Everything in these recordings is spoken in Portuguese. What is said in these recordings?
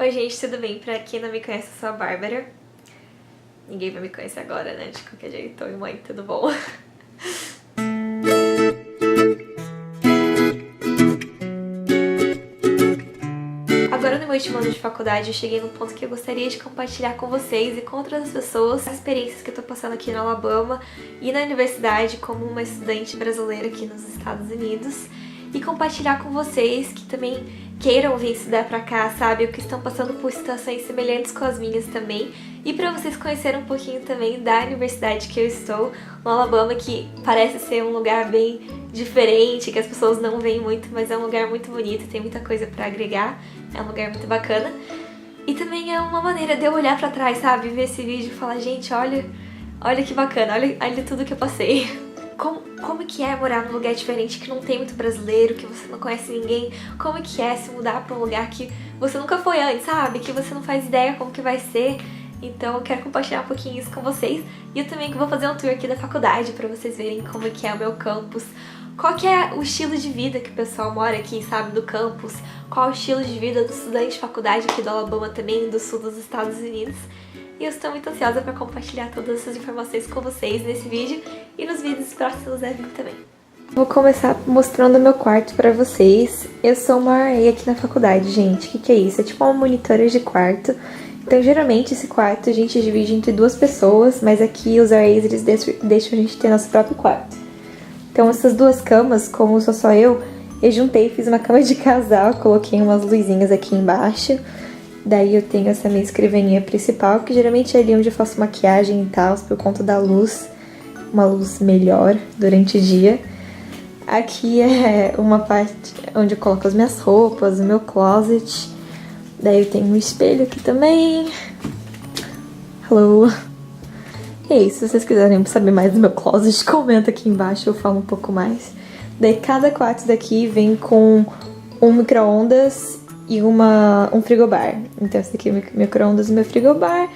Oi gente, tudo bem? Pra quem não me conhece, eu sou a Bárbara. Ninguém vai me conhecer agora, né? De qualquer jeito. Oi mãe, tudo bom? Agora no meu último ano de faculdade eu cheguei num ponto que eu gostaria de compartilhar com vocês e com outras pessoas as experiências que eu tô passando aqui no Alabama e na universidade como uma estudante brasileira aqui nos Estados Unidos e compartilhar com vocês que também queiram vir estudar pra cá, sabe? Ou que estão passando por situações semelhantes com as minhas também. E pra vocês conhecerem um pouquinho também da universidade que eu estou, no Alabama, que parece ser um lugar bem diferente, que as pessoas não veem muito, mas é um lugar muito bonito, tem muita coisa pra agregar, é um lugar muito bacana. E também é uma maneira de eu olhar pra trás, sabe? Ver esse vídeo e falar, gente, olha que bacana, olha tudo que eu passei. Como que é morar num lugar diferente que não tem muito brasileiro, que você não conhece ninguém? Como que é se mudar pra um lugar que você nunca foi antes, sabe? Que você não faz ideia como que vai ser. Então eu quero compartilhar um pouquinho isso com vocês. E eu também vou fazer um tour aqui da faculdade pra vocês verem como que é o meu campus. Qual que é o estilo de vida que o pessoal mora aqui, sabe, do campus? Qual é o estilo de vida do estudante de faculdade aqui do Alabama também, do sul dos Estados Unidos? E eu estou muito ansiosa para compartilhar todas essas informações com vocês nesse vídeo e nos vídeos próximos da vida também. Vou começar mostrando meu quarto para vocês. Eu sou uma RA aqui na faculdade, gente. O que é isso? É tipo uma monitora de quarto. Então, geralmente, esse quarto a gente divide entre duas pessoas, mas aqui os RAs, eles deixam a gente ter nosso próprio quarto. Então, essas duas camas, como sou só eu juntei, fiz uma cama de casal, coloquei umas luzinhas aqui embaixo. Daí eu tenho essa minha escrivaninha principal, que geralmente é ali onde eu faço maquiagem e tal, por conta da luz, uma luz melhor durante o dia. Aqui é uma parte onde eu coloco as minhas roupas, o meu closet. Daí eu tenho um espelho aqui também. Hello! E aí, se vocês quiserem saber mais do meu closet, comenta aqui embaixo, eu falo um pouco mais. Daí cada quarto daqui vem com um micro-ondas e um frigobar. Então esse aqui é meu micro-ondas e meu frigobar.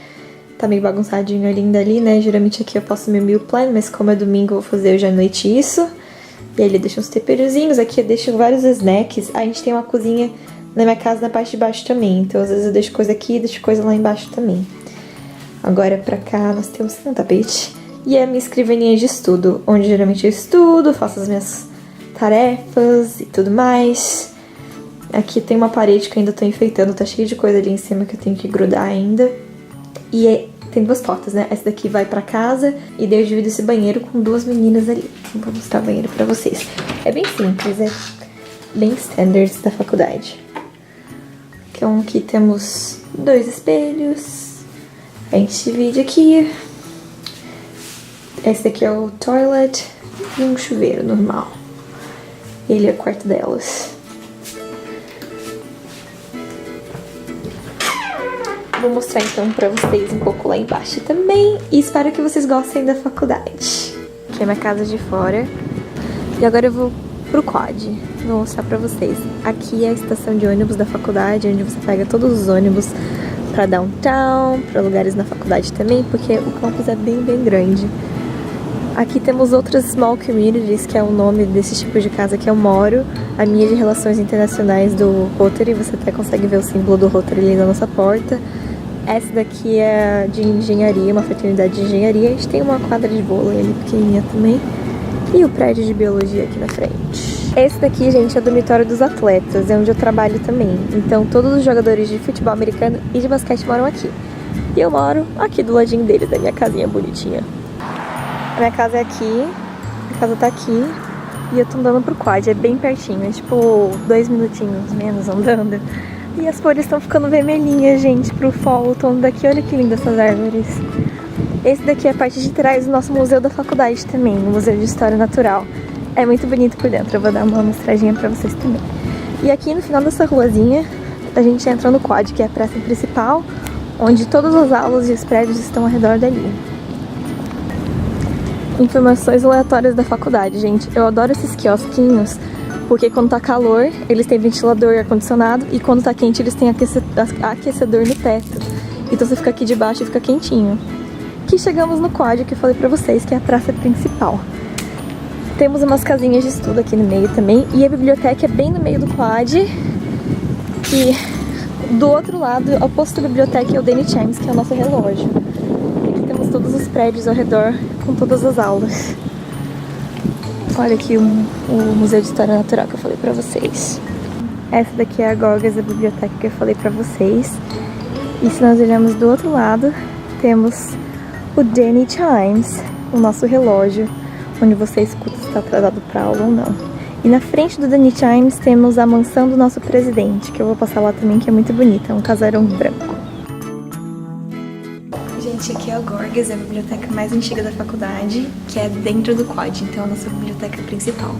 Tá meio bagunçadinho ali, né? Geralmente aqui eu faço meu meal plan, mas como é domingo eu vou fazer hoje à noite isso. E aí ele deixa uns temperozinhos, aqui eu deixo vários snacks. A gente tem uma cozinha na minha casa na parte de baixo também. Então às vezes eu deixo coisa aqui e deixo coisa lá embaixo também. Agora pra cá nós temos um tapete. E é a minha escrivaninha de estudo, onde geralmente eu estudo, faço as minhas tarefas e tudo mais. Aqui tem uma parede que eu ainda tô enfeitando, tá cheio de coisa ali em cima que eu tenho que grudar ainda. E tem duas portas, né? Essa daqui vai pra casa e daí eu divido esse banheiro com duas meninas ali. Vou mostrar o banheiro pra vocês. É bem simples, é bem standards da faculdade. Então aqui temos dois espelhos. A gente divide aqui. Esse daqui é o toilet e um chuveiro normal. Ele é o quarto delas. Vou mostrar então pra vocês um pouco lá embaixo também. E espero que vocês gostem da faculdade. Aqui é minha casa de fora. E agora eu vou pro quad. Vou mostrar pra vocês. Aqui é a estação de ônibus da faculdade, onde você pega todos os ônibus pra downtown, pra lugares na faculdade também, porque o campus é bem grande. Aqui temos outras small communities, que é o nome desse tipo de casa que eu moro. A minha é de Relações Internacionais do Rotary, você até consegue ver o símbolo do Rotary ali na nossa porta. Essa daqui é de engenharia, uma fraternidade de engenharia. A gente tem uma quadra de vôlei ali pequenininha também. E o prédio de biologia aqui na frente. Esse daqui, gente, é o dormitório dos atletas, é onde eu trabalho também. Então todos os jogadores de futebol americano e de basquete moram aqui. E eu moro aqui do ladinho deles, da minha casinha bonitinha. A minha casa é aqui, a casa tá aqui e eu tô andando pro quad, é bem pertinho, é tipo 2 minutinhos menos andando. E as folhas estão ficando vermelhinhas, gente, pro fall, outono daqui, olha que lindas essas árvores. Esse daqui é a parte de trás do nosso museu da faculdade também, o Museu de História Natural. É muito bonito por dentro, eu vou dar uma mostradinha pra vocês também. E aqui no final dessa ruazinha, a gente entra no quad, que é a praça principal, onde todas as aulas e os prédios estão ao redor dali. Informações aleatórias da faculdade, gente. Eu adoro esses quiosquinhos, porque quando tá calor, eles têm ventilador e ar-condicionado, e quando tá quente, eles têm aquecedor no teto. Então você fica aqui de baixo e fica quentinho. Aqui chegamos no quad, que eu falei pra vocês, que é a praça principal. Temos umas casinhas de estudo aqui no meio também, e a biblioteca é bem no meio do quad. E Do outro lado, oposto da biblioteca, é o Danny Chimes, que é o nosso relógio. Aqui temos todos os prédios ao redor, com todas as aulas. Olha aqui o Museu de História Natural que eu falei pra vocês. Essa daqui é a Gorgas, a biblioteca que eu falei pra vocês. E se nós olharmos do outro lado, temos o Danny Chimes, o nosso relógio, onde você escuta se está atrasado pra aula ou não. E na frente do Danny Chimes temos a mansão do nosso presidente, que eu vou passar lá também, que é muito bonita, é um casarão branco. Gente, aqui é a Gorgas, é a biblioteca mais antiga da faculdade, que é dentro do quad, então é a nossa biblioteca principal.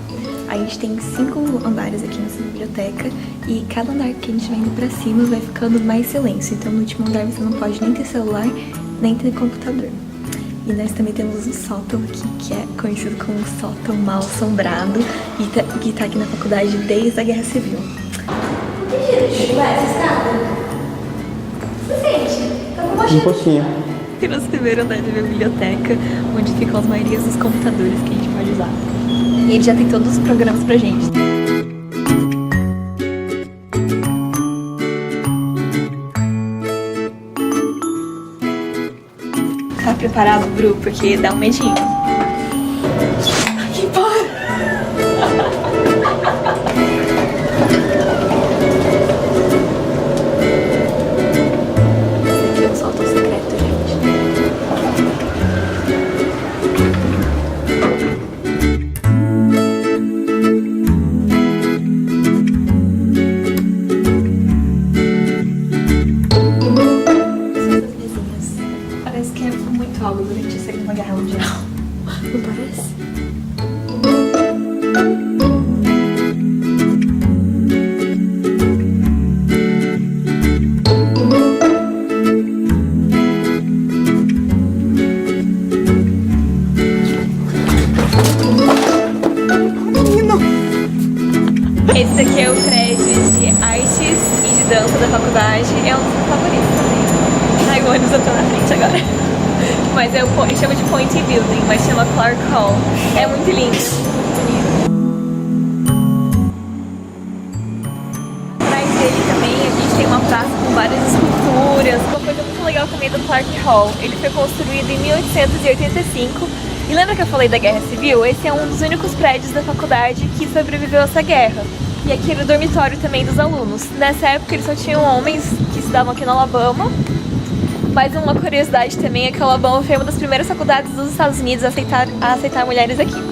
A gente tem 5 andares aqui nessa biblioteca e cada andar que a gente vai indo pra cima vai ficando mais silêncio. Então no último andar você não pode nem ter celular, nem ter computador. E nós também temos um sótão aqui, que é conhecido como um sótão mal assombrado e que tá aqui na faculdade desde a Guerra Civil. Por que cheiro de essa escada? Você sente? Tá com uma Um pouquinho. E nosso primeiro andar da biblioteca, onde ficam as maiorias dos computadores que a gente pode usar. E ele já tem todos os programas pra gente. Tá preparado, Bru? Porque dá um medinho. Que para! Esse aqui é um sótão secreto, gente. Parece que é muito algo durante a Segunda Guerra Mundial. Não parece? Esse daqui é o prédio de artes e de dança da faculdade. É um dos meus favoritos também. Ai, o ônibus eu tô na frente agora. Mas é o chama de Point Building, mas chama Clark Hall. É muito lindo. Atrás dele também a gente tem uma praça com várias esculturas. Uma coisa muito legal também do Clark Hall. Ele foi construído em 1885. E lembra que eu falei da Guerra Civil? Esse é um dos únicos prédios da faculdade que sobreviveu a essa guerra. E aqui era o dormitório também dos alunos. Nessa época eles só tinham homens que estudavam aqui no Alabama. Mas uma curiosidade também é que o Alabama foi uma das primeiras faculdades dos Estados Unidos a aceitar mulheres aqui.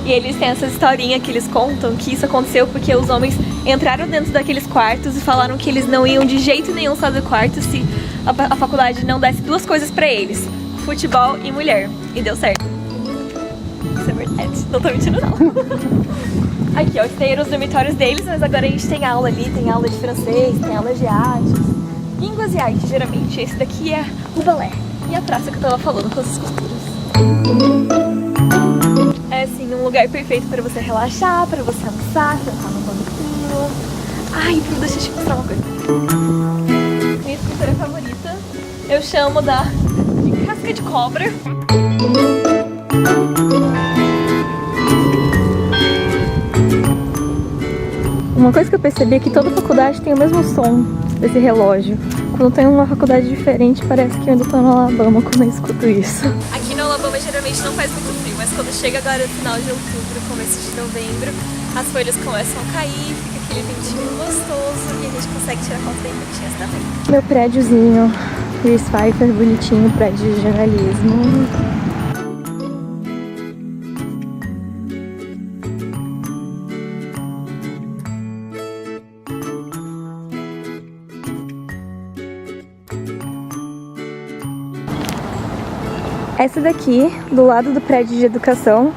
E eles têm essa historinha que eles contam que isso aconteceu porque os homens entraram dentro daqueles quartos e falaram que eles não iam de jeito nenhum sair do quarto se a faculdade não desse 2 coisas pra eles: futebol e mulher. E deu certo. Isso é verdade, não tô mentindo não. Aqui ó, esses eram os dormitórios deles, mas agora a gente tem aula ali, tem aula de francês, tem aula de artes, línguas e artes geralmente. Esse daqui é o balé e a praça que eu tava falando com as esculturas. É assim, um lugar perfeito para você relaxar, para você almoçar, sentar no banquinho. Ai, deixa eu te mostrar uma coisa. Minha escultura favorita eu chamo de casca de cobra. Uma coisa que eu percebi é que toda faculdade tem o mesmo som desse relógio. Quando tem uma faculdade diferente, parece que eu ainda tô no Alabama quando eu escuto isso. Aqui no Alabama geralmente não faz muito frio, mas quando chega agora no final de outubro, começo de novembro, as folhas começam a cair, fica aquele ventinho gostoso e a gente consegue tirar fotos bem bonitinhas também. Meu prédiozinho, Chris Pfeiffer, bonitinho, prédio de jornalismo. Essa daqui, do lado do prédio de educação,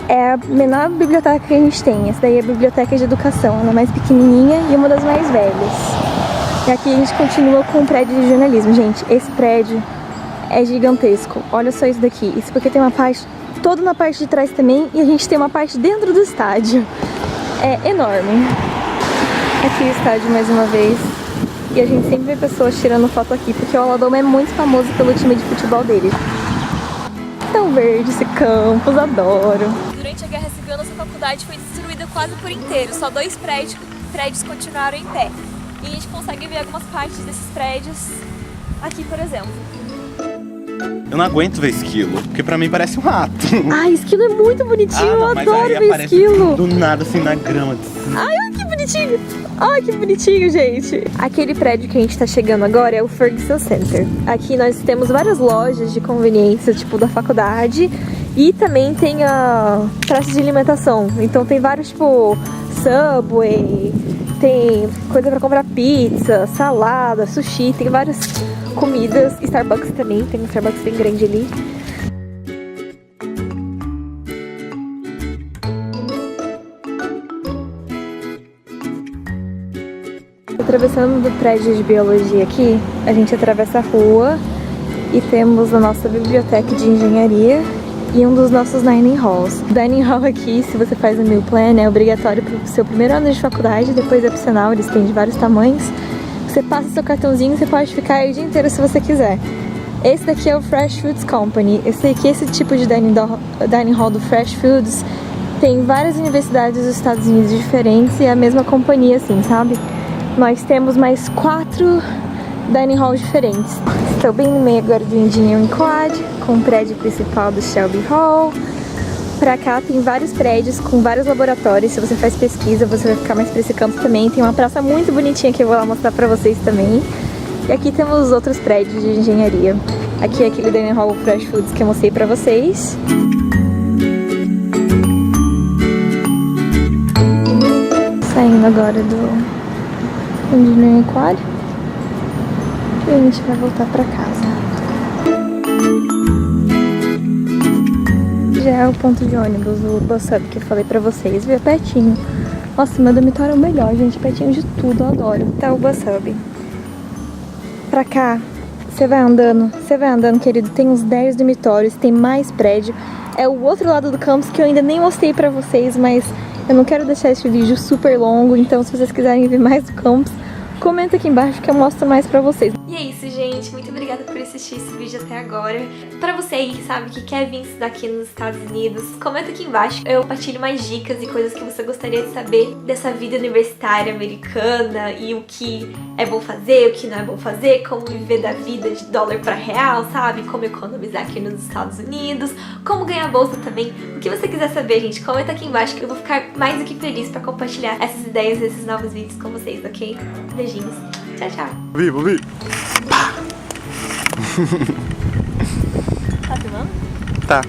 é a menor biblioteca que a gente tem. Essa daí é a biblioteca de educação, ela é mais pequenininha e uma das mais velhas. E aqui a gente continua com o prédio de jornalismo. Gente, esse prédio é gigantesco. Olha só isso daqui. Isso porque tem uma parte toda na parte de trás também e a gente tem uma parte dentro do estádio. É enorme. Aqui o estádio mais uma vez. E a gente sempre vê pessoas tirando foto aqui, porque o Alabama é muito famoso pelo time de futebol dele. Tão verde esse campus, adoro. Durante a Guerra Civil, nossa faculdade foi destruída quase por inteiro. Só 2 prédios continuaram em pé. E a gente consegue ver algumas partes desses prédios aqui, por exemplo. Eu não aguento ver esquilo, porque pra mim parece um rato. Ai, esquilo é muito bonitinho, eu mas adoro aí ver aparece esquilo. do nada, assim, na grama. Ai, olha que bonitinho. Ai, que bonitinho, gente. Aquele prédio que a gente tá chegando agora é o Ferguson Center. Aqui nós temos várias lojas de conveniência, tipo da faculdade. E também tem a praça de alimentação. Então tem vários, tipo, Subway, tem coisa pra comprar pizza, salada, sushi, tem várias comidas. Starbucks também, tem um Starbucks bem grande ali. Atravessando do prédio de biologia aqui, a gente atravessa a rua e temos a nossa biblioteca de engenharia e um dos nossos dining halls. O dining hall aqui, se você faz o meal plan, é obrigatório para o seu primeiro ano de faculdade, depois é opcional, eles têm de vários tamanhos. Você passa seu cartãozinho e você pode ficar aí o dia inteiro se você quiser. Esse daqui é o Fresh Foods Company. Esse tipo de dining hall do Fresh Foods tem várias universidades dos Estados Unidos diferentes e é a mesma companhia assim, sabe? Nós temos mais 4 dining halls diferentes. Estou bem no meio agora do Engineering Quad, com o prédio principal do Shelby Hall. Pra cá tem vários prédios com vários laboratórios. Se você faz pesquisa, você vai ficar mais pra esse canto também. Tem uma praça muito bonitinha que eu vou lá mostrar pra vocês também. E aqui temos os outros prédios de engenharia. Aqui é aquele dining hall Fresh Foods que eu mostrei pra vocês. Saindo agora do Engineering Quad e a gente vai voltar pra casa. Já é o ponto de ônibus, o bus up que eu falei pra vocês, viu? É pertinho. Nossa, meu dormitório é o melhor, gente, pertinho de tudo, eu adoro. Tá o bus up. Pra cá, você vai andando, querido, tem uns 10 dormitórios, tem mais prédio. É o outro lado do campus que eu ainda nem mostrei pra vocês, mas eu não quero deixar esse vídeo super longo, então se vocês quiserem ver mais do campus, comenta aqui embaixo que eu mostro mais pra vocês. E é isso, gente. Muito obrigada por assistir esse vídeo até agora. Pra você aí, sabe, que quer vir estudar aqui nos Estados Unidos, comenta aqui embaixo. Eu compartilho mais dicas e coisas que você gostaria de saber dessa vida universitária americana e o que é bom fazer, o que não é bom fazer, como viver da vida de dólar pra real, sabe? Como economizar aqui nos Estados Unidos, como ganhar bolsa também. O que você quiser saber, gente, comenta aqui embaixo que eu vou ficar mais do que feliz pra compartilhar essas ideias e esses novos vídeos com vocês, ok? Beijinhos. Tchau, tchau. Vi. Tá filmando? Tá.